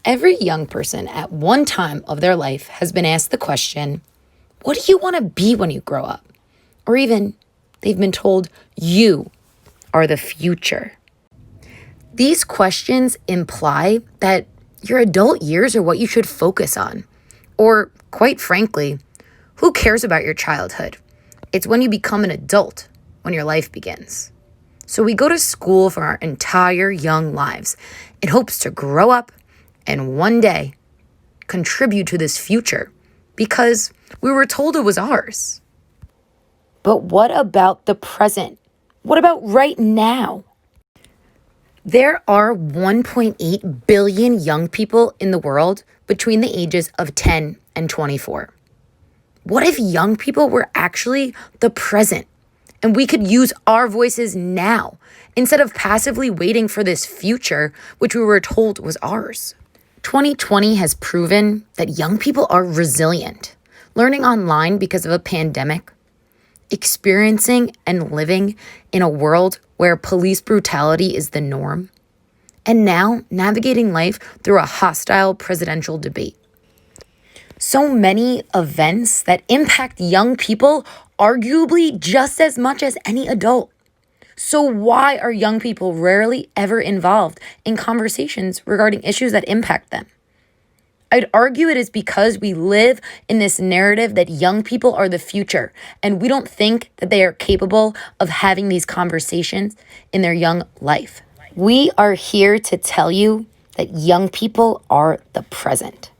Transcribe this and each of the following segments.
Every young person at one time of their life has been asked the question, what do you want to be when you grow up? Or even, they've been told, you are the future. These questions imply that your adult years are what you should focus on. Or, quite frankly, who cares about your childhood? It's when you become an adult when your life begins. So we go to school for our entire young lives in hopes to grow up and one day contribute to this future because we were told it was ours. But what about the present? What about right now? There are 1.8 billion young people in the world between the ages of 10 and 24. What if young people were actually the present and we could use our voices now instead of passively waiting for this future which we were told was ours? 2020 has proven that young people are resilient, learning online because of a pandemic, experiencing and living in a world where police brutality is the norm, and now navigating life through a hostile presidential debate. So many events that impact young people arguably just as much as any adult. So why are young people rarely ever involved in conversations regarding issues that impact them? I'd argue it is because we live in this narrative that young people are the future, and we don't think that they are capable of having these conversations in their young life. We are here to tell you that young people are the present.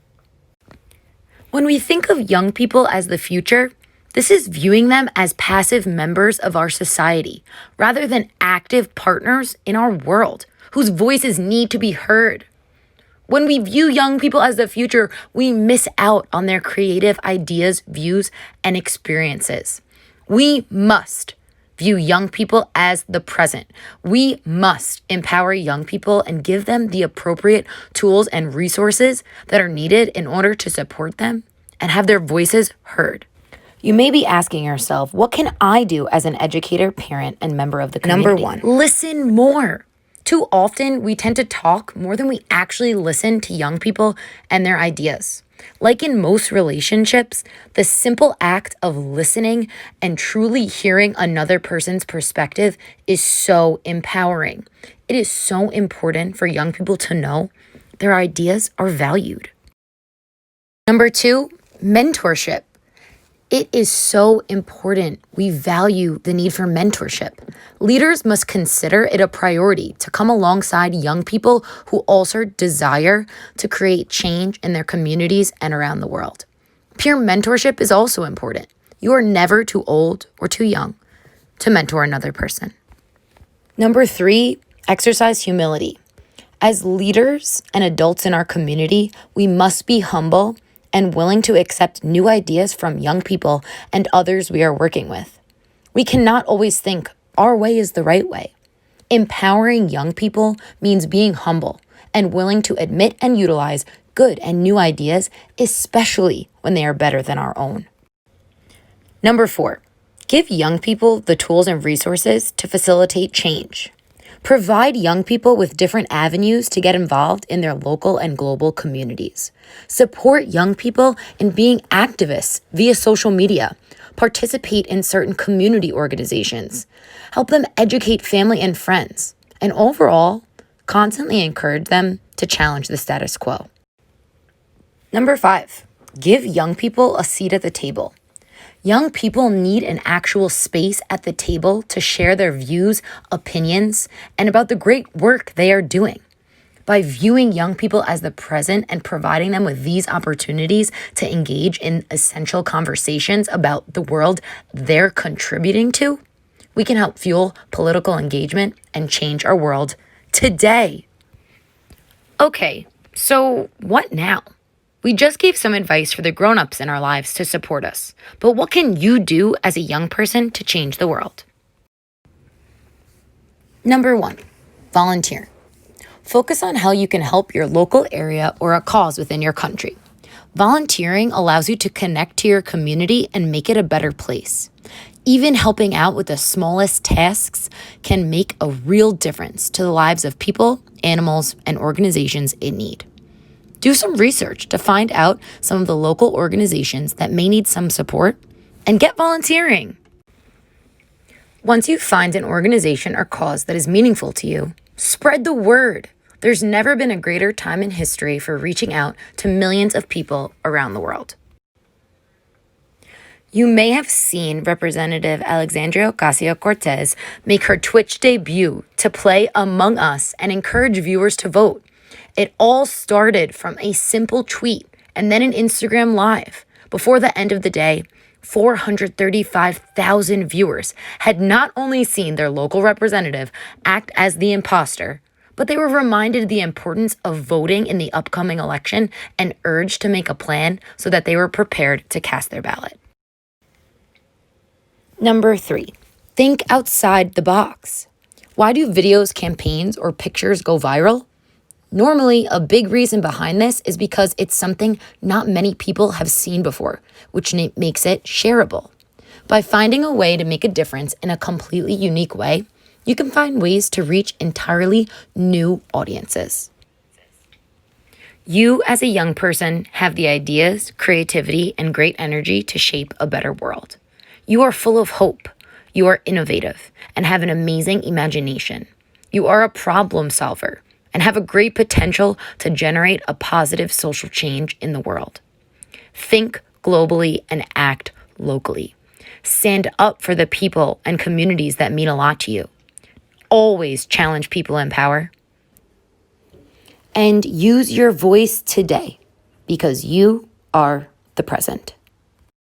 When we think of young people as the future, this is viewing them as passive members of our society rather than active partners in our world whose voices need to be heard. When we view young people as the future, we miss out on their creative ideas, views, and experiences. We must view young people as the present. We must empower young people and give them the appropriate tools and resources that are needed in order to support them and have their voices heard. You may be asking yourself, what can I do as an educator, parent, and member of the community? Number 1, listen more. Too often, we tend to talk more than we actually listen to young people and their ideas. Like in most relationships, the simple act of listening and truly hearing another person's perspective is so empowering. It is so important for young people to know their ideas are valued. Number 2, mentorship. It is so important we value the need for mentorship. Leaders must consider it a priority to come alongside young people who also desire to create change in their communities and around the world. Peer mentorship is also important. You are never too old or too young to mentor another person. Number 3, exercise humility. As leaders and adults in our community, we must be humble and willing to accept new ideas from young people and others we are working with. We cannot always think our way is the right way. Empowering young people means being humble and willing to admit and utilize good and new ideas, especially when they are better than our own. Number 4, give young people the tools and resources to facilitate change. Provide young people with different avenues to get involved in their local and global communities. Support young people in being activists via social media. Participate in certain community organizations. Help them educate family and friends. And overall, constantly encourage them to challenge the status quo. Number 5, give young people a seat at the table. Young people need an actual space at the table to share their views, opinions, and about the great work they are doing. By viewing young people as the present and providing them with these opportunities to engage in essential conversations about the world they're contributing to, we can help fuel political engagement and change our world today. Okay, so what now? We just gave some advice for the grown-ups in our lives to support us, but what can you do as a young person to change the world? Number 1, volunteer. Focus on how you can help your local area or a cause within your country. Volunteering allows you to connect to your community and make it a better place. Even helping out with the smallest tasks can make a real difference to the lives of people, animals, and organizations in need. Do some research to find out some of the local organizations that may need some support and get volunteering. Once you find an organization or cause that is meaningful to you, spread the word. There's never been a greater time in history for reaching out to millions of people around the world. You may have seen Representative Alexandria Ocasio-Cortez make her Twitch debut to play Among Us and encourage viewers to vote. It all started from a simple tweet and then an Instagram Live. Before the end of the day, 435,000 viewers had not only seen their local representative act as the imposter, but they were reminded the importance of voting in the upcoming election and urged to make a plan so that they were prepared to cast their ballot. Number 3, think outside the box. Why do videos, campaigns, or pictures go viral? Normally, a big reason behind this is because it's something not many people have seen before, which makes it shareable. By finding a way to make a difference in a completely unique way, you can find ways to reach entirely new audiences. You, as a young person, have the ideas, creativity, and great energy to shape a better world. You are full of hope. You are innovative and have an amazing imagination. You are a problem solver and have a great potential to generate a positive social change in the world. Think globally and act locally. Stand up for the people and communities that mean a lot to you. Always challenge people in power. And use your voice today because you are the present.